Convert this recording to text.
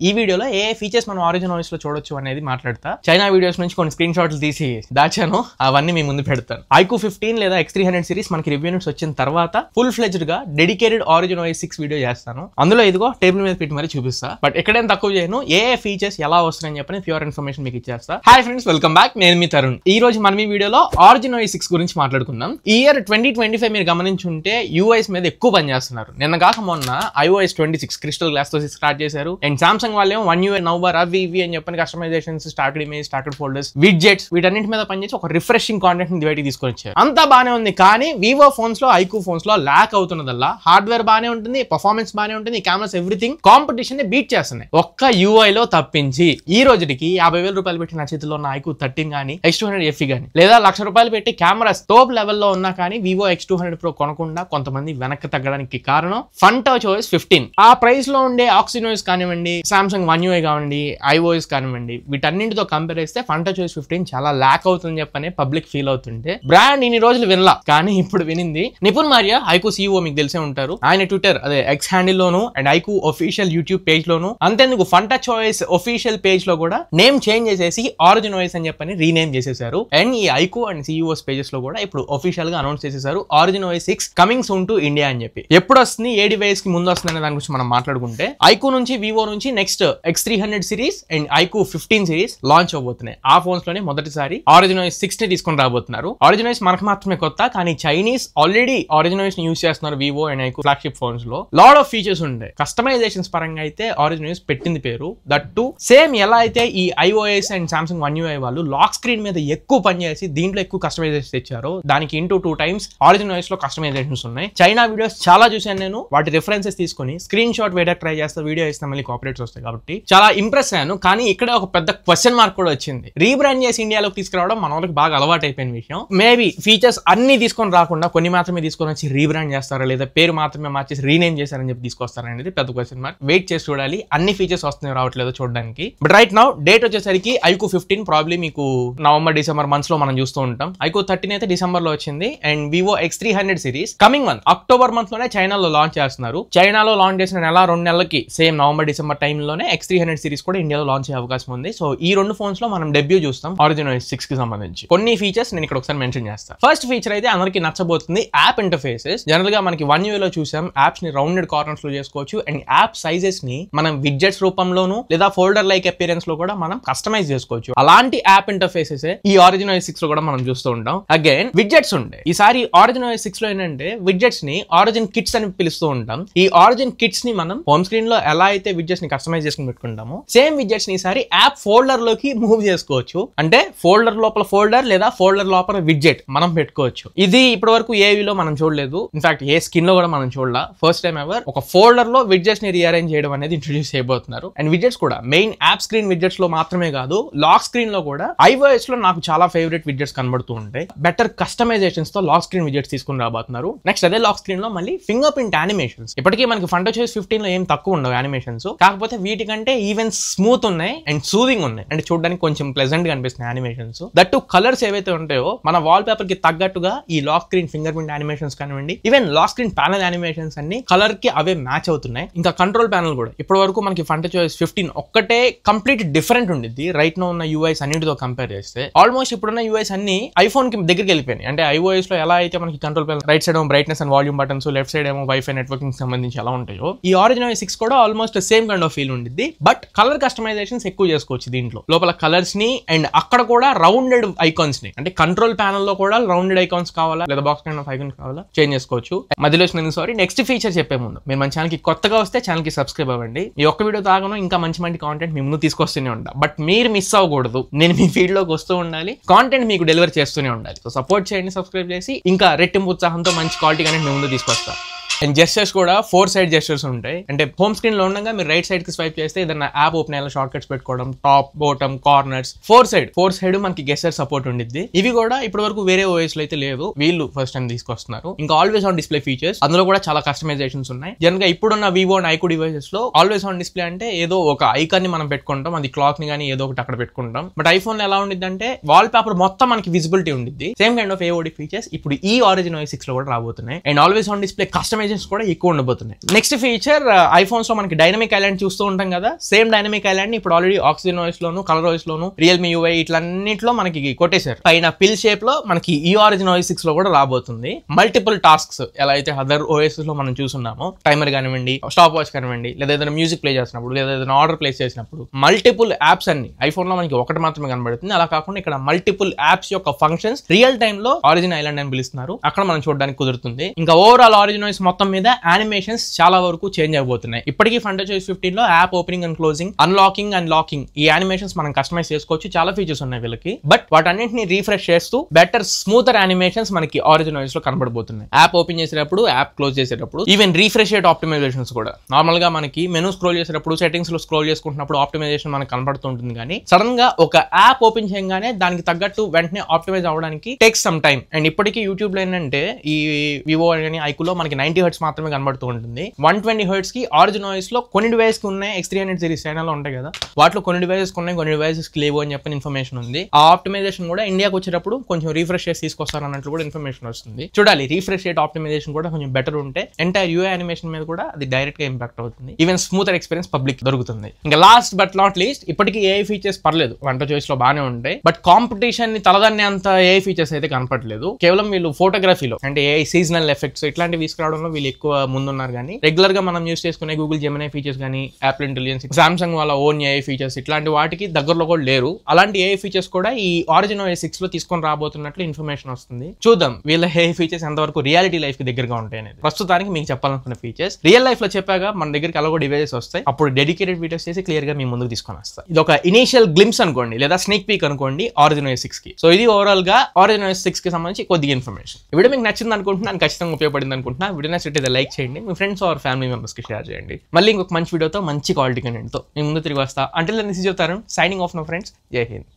ఈ వీడియోలో ఏ ఫీచర్స్ మనం ఆరిజిన్ OS లో చూడొచ్చు అనేది మాట్లాడతా. చైనా వీడియోస్ నుంచి కొన్ని స్క్రీన్ షాట్లు తీసి దాచాను, అవన్నీ మీ ముందు పెడతాను. iQOO 15 లేదా X300 సిరీస్ మనకి రివ్యూ నోట్స్ వచ్చిన తర్వాత ఫుల్ ఫ్లెడ్జ్డ్ గా డెడికేటెడ్ ఆరిజిన్ OS 6 వీడియో చేస్తాను. అందులో ఇదిగో టేబుల్ మీద పెట్టి మరి చూపిస్తా. బట్ ఎక్కడైనా తక్కువ చేయను, ఏ ఫీచర్స్ ఎలా వస్తున్నాయని చెప్పని ప్యూర్ ఇన్ఫర్మేషన్ మీకు ఇచ్చేస్తా. Hi friends, welcome back. నేను మీ తరుణ్. ఈ రోజు మనం ఈ వీడియోలో ఆరిజిన్ OS 6 గురించి మాట్లాడుకుందాం. ఈ ఇయర్ 2025 మీరు గమనించుంటే యూఐస్ మీద ఎక్కువ పని చేస్తున్నారు. నిన్న కాక మొన్న iOS 26 క్రిస్టల్ గ్లాస్ తో స్టార్ట్ చేశారు. అండ్ సామ్సంగ్ వాళ్ళేమో 1 UI నౌబర్ అవి ఇవి అని చెప్పని customisations, started image, started folders, widgets వీటన్నిటి మీద పనిచేసి ఒక రిఫ్రెషింగ్ కాంటెంట్ ని బయటికి తీసుకొని వచ్చారు. అంతా బానే ఉంది, కానీ వివో ఫోన్స్ లో, iQOO ఫోన్స్ లో ల్యాక్ అవుతున్నదల్లా హార్డ్వేర్ బానే ఉంటుంది, పర్ఫార్మెన్స్ బానే ఉంటుంది, కెమెరాస్ ఎవ్రీథింగ్ కాంపిటీషన్ ని బీట్ చేస్తున్నాయి. ఒక్క UI లో తప్పించి ఈ రోజుకి 50,000 రూపాయలు పెట్టి నా చేతిలో ఉన్న iQOO 13 కానీ X200 FE కానీ లేదా ₹1,00,000 పెట్టి కెమెరాస్ టాప్ లెవెల్లో ఉన్నా కానీ వివో X200 Pro కొనకుండా కొంతమంది వెనక్కి తగ్గడానికి కారణం FunTouchOS 15. ఆ ప్రైస్ లో ఉండే OxygenOS కానివ్వండి, సామ్సంగ్ 1 UI కానివ్వండి, iOS కానివ్వండి, వీటన్నింటితో కంపేర్ చేస్తే FunTouchOS 15 చాలా ల్యాక్ అవుతుందని చెప్పని పబ్లిక్ ఫీల్ అవుతుంటే బ్రాండ్ ఇన్ని రోజులు వినలా, కానీ ఇప్పుడు వినింది. నిపుణ్ మారియా iQOO CEO మీకు తెలిసే ఉంటారు. ఆయన ట్విట్టర్ అదే X హ్యాండిల్ లోను and iQOO official YouTube page లోను, అంతేందుకు FunTouchOS ఒఫీషియల్ పేజ్ లో కూడా నేమ్ చేంజ్ చేసేసి ఆరిజిన్ OS అని చెప్పని రీనేమ్ చేసేసారు. అండ్ ఈ iQOO అండ్ CEOs పేజెస్ లో కూడా ఇప్పుడు ఒఫీషియల్ గా అనౌన్స్ చేసేసారు origin OS 6 coming soon to India అని చెప్పి. ఎప్పుడు వస్తుంది, ఏ డివైస్ కి ముందు వస్తుంది అనే దాని గురించి మనం మాట్లాడుకుంటే iQOO నుంచి, వివో నుంచి next X300 series and iQOO 15 series launch అవబోతున్నాయి. ఆ ఫోన్స్ లోనే మొదటిసారి ఆరిజిన్ OS 6 ని తీసుకొని రాబోతున్నారు. ఆరిజిన్ OS మనకు మాత్రమే కొత్త, కానీ చైనీస్ ఆల్రెడీ ఆరిజిన్ OS ని యూజ్ చేస్తున్నారు Vivo and iQOO flagship phones లో. లాట్ ఆఫ్ ఫీచర్స్ ఉంటాయి. కస్టమైజేషన్స్ పరంగా అయితే ఆరిజిన్ OS పెట్టింది పేరు. దట్ టు సేమ్ ఎలా అయితే ఈ iOS అండ్ సామ్సంగ్ 1 UI వాళ్ళు లాక్ స్క్రీన్ మీద ఎక్కువ పనిచేసి దీంట్లో ఎక్కువ కస్టమైజేషన్స్ తెచ్చారో, దానికి ఇంటూ 2 times ఆరిజిన్ OS లో కస్టమైజేషన్స్ ఉన్నాయి. చైనా వీడియోస్ చాలా చూసాను నేను, వాటి రిఫరెన్సెస్ తీసుకొని స్క్రీన్ షాట్ వేయడానికి ట్రై చేస్తా, వీడియో ఇస్తే మళ్ళీ కాపరేట్స్ వస్తాయి కాబట్టి చాలా ఇంప్రెస్ అయ్యాను. కానీ ఇక్కడ ఒక పెద్ద క్వశ్చన్ మార్క్ కూడా వచ్చింది. రీబ్రాండ్ చేసి ఇండియాలోకి తీసుకురావడం మన వాళ్ళకి బాగా అలవాటు అయిపోయిన విషయం. మేబీ ఫీచర్స్ అన్ని తీసుకొని రాకుండా కొన్ని మాత్రమే తీసుకొని వచ్చి రీబ్రాండ్ చేస్తారా, లేదా పేరు మాత్రమే మార్చేసి రీనేమ్ చేస్తారని చెప్పి తీసుకొస్తారా అనేది పెద్ద క్వశ్చన్ మార్క్. వెయిట్ చేసి చూడాలి అన్ని ఫీచర్స్ వస్తున్నాయో రావట్లేదో చూడడానికి. బట్ రైట్ నౌ డేట్ వచ్చేసరికి iQOO 15 ప్రాబ్లీ మీకు నవంబర్, డిసెంబర్ మంత్స్ లో మనం చూస్తూ ఉంటాం. iQOO 13 అయితే డిసెంబర్ లో వచ్చింది. And Vivo X300 series coming month October month లోనే చైనాలో లాంచ్ చేస్తున్నారు. చైనాలో లాంచ్ చేసిన నెల-2 నెలలకి సేమ్ నవంబర్, డిసెంబర్ టైంలోనే X300 సిరీస్ కూడా ఇండియాలో లాంచ్ అయ్యే అవకాశం ఉంది. సో ఈ 2 ఫోన్స్ లో మనం డెబ్యూ చూస్తాం ఆరిజిన్ OS 6 కి సంబంధించి. కొన్ని ఫీచర్స్ నేను ఇక్కడ ఒకసారి మెన్షన్ చేస్తాను. ఫస్ట్ ఫీచర్ అయితే అందరికి నచ్చబోతుంది, యాప్ ఇంటర్ఫేసెస్. జనరల్ గా మనకి 1 UI లో చూసాం, యాప్స్ ని రౌండెడ్ కార్నర్స్ లో చేసుకోవచ్చు అండ్ యాప్ సైజెస్ ని మనం విడ్జెట్స్ రూపంలోను లేదా ఫోల్డర్ లైక్ అపియరెన్స్ లో కూడా మనం కస్టమైజ్ చేసుకోవచ్చు. అలాంటి యాప్ ఇంటర్ఫేసెస్ ఈ ఆరిజిన్ OS 6 లో కూడా మనం చూస్తూ ఉంటాం. అగైన్ విడ్జెట్స్ ఉంటాయి. ఈసారి ఆరిజిన్ OS 6 లో ఏంటంటే విడ్జెట్స్ ని ఆరిజిన్ కిట్స్ అని పిలుస్తూ ఉంటాం. ఈ ఆరిజిన్ కిట్స్ ని మనం హోమ్ స్క్రీన్ లో ఎలా అయితే విడ్జెట్స్ ని కస్టమైజ్ చేసుకుని పెట్టుకుంటామో, సేమ్ విడ్జెట్స్ ని ఈసారి యాప్ ఫోల్డర్ లోకి మూవ్ చేసుకోవచ్చు. అంటే ఫోల్డర్ లోపల ఫోల్డర్ లేదా ఫోల్డర్ లోపల విడ్జెట్ మనం పెట్టుకోవచ్చు. ఇది ఇప్పటి వరకు ఏవిలో మనం చూడలేదు. ఇన్ఫాక్ట్ ఏ స్కిన్ లో కూడా మనం చూడలా. ఫస్ట్ టైం ఎవర్ ఒక ఫోల్డర్ లో విడ్జెట్స్ ని రీఅరేంజ్ చేయడం అనేది ఇంట్రొడ్యూస్ చేయబోతున్నారు. అండ్ విడ్జెట్స్ కూడా మెయిన్ యాప్ స్క్రీన్ విడ్జెట్స్ లో మాత్రమే కాదు, లాక్ స్క్రీన్ లో కూడా iOS లో నాకు చాలా ఫేవరెట్ విడ్జెట్స్ కనబడుతూ ఉంటాయి. బెటర్ కస్టమైజేషన్స్ తో లాక్ స్క్రీన్ విడ్జెట్స్ తీసుకుని రాబోతున్నారు. నెక్స్ట్ అదే లాక్ స్క్రీన్ లో మళ్ళీ ఫింగర్ ప్రింట్ యానిమేషన్స్. ఇప్పటికీ మనకి FunTouchOS 15 లో ఏం తక్కువ ఉండవు యానిమేషన్స్, కాకపోతే వీటికంటే ఈవెన్ స్మూత్ ఉన్నాయి అండ్ సూదింగ్ ఉన్నాయి. అంటే చూడడానికి కొంచెం ప్లెజెంట్ గా అనిపిస్తున్నాయి యానిమేషన్స్. దట్టు కలర్స్ ఏవైతే ఉంటాయో మన వాల్ పేపర్ కి తగ్గట్టుగా ఈ lock screen fingerprint animations కానివ్వండి, even lock screen panel animations అన్ని కలర్ కి అవే మ్యాచ్ అవుతున్నాయి. ఇంకా కంట్రోల్ ప్యానల్ కూడా ఇప్పటి వరకు మనకి FunTouchOS 15 ఒక్కటే కంప్లీట్ డిఫరెంట్ ఉండిద్ది రైట్ నో ఉన్న యూఐస్ అన్నిటితో కంపేర్ చేస్తే. ఆల్మోస్ట్ ఇప్పుడున్న యూఐస్ అన్ని ఐఫోన్ కి దగ్గరికి వెళ్ళిపోయినాయి. అంటే iOS లో ఎలా అయితే మనకి కంట్రోల్ ప్యానల్ రైట్ సైడ్ ఏమో brightness and volume buttons, left side ఏమో వైఫై నెట్వర్కింగ్ సంబంధించి ఎలా ఉంటాయో, ఈ ఆరిజిన్ OS 6 కూడా almost same kind of feel ఉండిద్ది. బట్ కలర్ కస్టమైజేషన్స్ ఎక్కువ చేసుకోవచ్చు దీంట్లో. లోపల కలర్స్ ని అండ్ అక్కడ కూడా రౌండెడ్ ఐకాన్స్ ని, అంటే కంట్రోల్ ప్యానల్ లో కూడా రౌండెడ్ ఐకాన్స్ కావాలా లేదా బాక్స్ కైండ్ ఆఫ్ ఐకాన్స్ కావాలా చేంజ్ చేసుకోవచ్చు. మధ్యలో సారీ నెక్స్ట్ ఫీచర్ చెప్పే ముందు మీరు మన ఛానల్ కి కొత్తగా వస్తే ఛానల్ కి సబ్స్క్రైబ్ అవ్వండి. ఈ ఒక్క వీడియో తాగను ఇంకా మంచి కాంటెంట్ మీ ముందు తీసుకొస్తూనే ఉంటా. బట్ మీరు మిస్ అవ్వకూడదు. నేను మీ ఫీల్డ్ లోకి వస్తూ ఉండాలి, కాంటెంట్ మీకు డెలివర్ చేస్తూనే ఉండాలి. సో సపోర్ట్ చేయండి, సబ్స్క్రైబ్ చేసి ఇంకా రెట్టింపు ఉత్సాహంతో మంచి క్వాలిటీ కంటెంట్ మీ ముందు తీసుకొస్తా. అండ్ జెస్చర్స్ కూడా 4 సైడ్ జెస్చర్స్ ఉంటాయి. అంటే హోమ్ స్క్రీన్ లో ఉండగా మీరు రైట్ సైడ్ కి స్వైప్ చేస్తే ఏదైనా యాప్ ఓపెన్ అయ్యేలా షార్ట్ కట్స్ పెట్టుకోవడం, టాప్, బాటమ్, కార్నర్స్, 4 సైడ్ మనకి గెస్చర్ సపోర్ట్ ఉండిద్ది. ఇవి కూడా ఇప్పటి వరకు వేరే OS లో అయితే లేదు, వీళ్ళు ఫస్ట్ టైం తీసుకొస్తున్నారు. ఇంకా ఆల్వేస్ ఆన్ డిస్ప్లే ఫీచర్స్, అందులో కూడా చాలా కస్టమైజేషన్స్ ఉన్నాయి. జనరల్ గా ఇప్పుడున్న వివో అండ్ iQOO డివైసెస్ లో ఆల్వేస్ ఆన్ డిస్ప్లే అంటే ఏదో ఒక ఐకాన్ ని మనం పెట్టుకుంటాం, అది క్లాక్ ని కానీ ఏదో ఒకటి అక్కడ పెట్టుకుంటాం. బట్ ఐఫోన్ లో ఎలా ఉండిద్ది అంటే వాల్ పేపర్ మొత్తం మనకి విజిబిలిటీ ఉండిద్ది. Same kind of AOD features ఇప్పుడు ఈ ఆరిజిన్ OS 6 లో కూడా రాబోతున్నాయి. And always on display customization animations కూడా ఎక్కువ ఉండబోతున్నాయి. నెక్స్ట్ ఫీచర్ ఐఫోన్స్ లో మనకి డైనమిక్ ఐలాండ్ చూస్తూ ఉంటాం కదా, సేమ్ డైనమిక్ ఐలాండ్ ని ఇప్పుడు ఆల్రెడీ ఆక్సిజన్ ఓఎస్ లోను, కలర్ ఓఎస్ లోను, రియల్మీ యూఐ ఇట్లన్నింటిలో మనకి కొట్టేశారు. పైన పిల్ షేప్ లో మనకి ఈ ఆరిజిన్ OS 6 లో కూడా రాబోతుంది. మల్టిపుల్ టాస్క్స్ ఎలా అయితే అదర్ ఓఎస్ లో మనం చూస్తున్నామో, టైమర్ కానివ్వండి, స్టాప్ వాచ్ కానివ్వండి, లేదా ఏదైనా మ్యూజిక్ ప్లే చేసినప్పుడు, లేదా ఏదైనా ఆర్డర్ ప్లేస్ చేసినప్పుడు మల్టిపుల్ యాప్స్ అన్ని ఐఫోన్ లో మనకి ఒకటి మాత్రమే కనబడుతుంది. అలా కాకుండా ఇక్కడ మల్టిపుల్ యాప్స్ యొక్క ఫంక్షన్స్ రియల్ టైమ్ లో ఆరిజిన్ ఐలాండ్ అని పిలుస్తున్నారు, అక్కడ మనం చూడడానికి కుదురుతుంది. ఇంకా ఓవరాల్ ఆరిజిన్ OS మొత్తం మీద యానిమేషన్స్ చాలా వరకు చేంజ్ అయిపోతున్నాయి. ఇప్పటికీ FunTouchOS 15 లో app opening and closing, unlocking and locking ఈ యానిమేషన్స్ మనం కస్టమైజ్ చేసుకోవచ్చు. చాలా ఫీచర్స్ ఉన్నాయి వీళ్ళకి. బట్ వాటన్నింటిని రీఫ్రెష్ చేస్తూ బెటర్ స్మూతర్ యానిమేషన్స్ మనకి ఆరిజిన్ OS లో కనబడబోతున్నాయి. యాప్ ఓపెన్ చేసేటప్పుడు, యాప్ క్లోజ్ చేసేటప్పుడు, ఈవెన్ రీఫ్రెష్ రేట్ ఆప్టిమైజేషన్స్ కూడా నార్మల్ గా మనకి మెనూ స్క్రోల్ చేసేటప్పుడు, సెట్టింగ్స్ లో స్క్రోల్ చేసుకుంటున్నప్పుడు ఆప్టిమైజేషన్ మనకు కనబడుతూ ఉంటుంది. కానీ సడన్ గా ఒక యాప్ ఓపెన్ చేయగానే దానికి తగ్గట్టు వెంటనే ఆప్టిమైజ్ అవ్వడానికి టేక్స్ సమ్ టైం. అండ్ ఇప్పటికీ యూట్యూబ్ లో ఏంటంటే ఈ వివో అని ఐకులో మనకి 90 హెర్ట్స్ మాత్రమే కనబడుతూ ఉంటుంది. 120 హెర్ట్స్ కి ఆరిజిన్ OS లో కొన్ని డివైస్ కి ఉన్నాయి, X300 సిరీస్ ఛానల్ ఉంటాయి కదా, వాటిలో కొన్ని డివైసెస్ ఉన్నాయి, కొన్ని డివైసెస్ కి లేవు అని చెప్పిన ఇన్ఫర్మేషన్ ఉంది. ఆ ఆప్టిమైజేషన్ కూడా ఇండియాకి వచ్చేటప్పుడు కొంచెం రీఫ్రెష్ చేసి తీసుకొస్తారు అన్నట్లు కూడా ఇన్ఫర్మేషన్ వస్తుంది. చూడాలి, రీఫ్రెష్ రేట్ ఆప్టిమైజేషన్ కూడా కొంచెం బెటర్ ఉంటే ఎంటైర్ యూఐ యానిమేషన్ మీద కూడా అది డైరెక్ట్ గా ఇంపాక్ట్ అవుతుంది. ఈవెన్ స్మూతర్ ఎక్స్పీరియన్స్ పబ్లిక్ దొరుకుతుంది. ఇంకా లాస్ట్ బట్ నాట్ లీస్ట్, ఇప్పటికీ ఏఐ ఫీచర్స్ పర్లేదు, FunTouchOS లో బాగానే ఉంటాయి. బట్ కాంపిటీషన్ ని తలదన్నే అంత ఏఐ ఫీచర్స్ అయితే కనపడలేదు. కేవలం వీళ్ళు ఫోటోగ్రఫీలో అంటే ఏఐ సీజనల్ ఎఫెక్ట్స్ ఇట్లాంటివి తీసుకురావడంలో వీళ్ళు ఎక్కువ ముందున్నారు. కానీ రెగ్యులర్ గా మనం యూస్ చేసుకునే గూగుల్ జెమినీ ఫీచర్స్ కానీ, యాపిల్ ఇంటెలిజెన్స్, సామ్సంగ్ వాళ్ళ ఓన్ ఏఐ ఫీచర్స్ ఇట్లాంటి వాటికి దగ్గరలో కూడా లేరు. అలాంటి ఏఐ ఫీచర్స్ కూడా ఈ ఆరిజిన్ OS 6 లో తీసుకొని రాబోతున్నట్లు ఇన్ఫర్మేషన్ వస్తుంది. చూద్దాం వీళ్ళ ఏఐ ఫీచర్స్ ఎంతవరకు రియాలిటీ లైఫ్ కి దగ్గరగా ఉంటాయి అనేది. ప్రస్తుతానికి మీకు చెప్పాలనుకున్న ఫీచర్స్ రియల్ లైఫ్ లో చెప్పాక మన దగ్గరికి అలాగో డివైసెస్ వస్తాయి, అప్పుడు డెడికేటెడ్ వీడియోస్ చేసి క్లియర్ గా మీ ముందుకు తీసుకొని వస్తాయి. ఇది ఒక ఇనిషియల్ గ్లిమ్స్ అనుకోండి, లేదా స్నేక్ పీక్ అనుకోండి ఆరిజిన్ OS 6 కి. సో ఇది ఓవరాల్ గా ఆరిజిన్ OS 6 కి సంబంధించి కొద్దిగా ఇన్ఫర్మేషన్. ఈ వీడియో మీకు నచ్చింది అనుకుంటున్నాను, ఖచ్చితంగా ఉపయోగపడింది అనుకుంటున్నా. వీడియో నచ్చితే లైక్ చేయండి, మీ ఫ్రెండ్స్ ఆర్ ఫ్యామిలీ మెంబర్స్ కి షేర్ చేయండి. మళ్ళీ ఇంకొక మంచి వీడియోతో, మంచి క్వాలిటీ కంటెంట్ తో మీ ముందు తిరిగి వస్తా. Until then this is your Tarun signing off my friends. జై హింద్.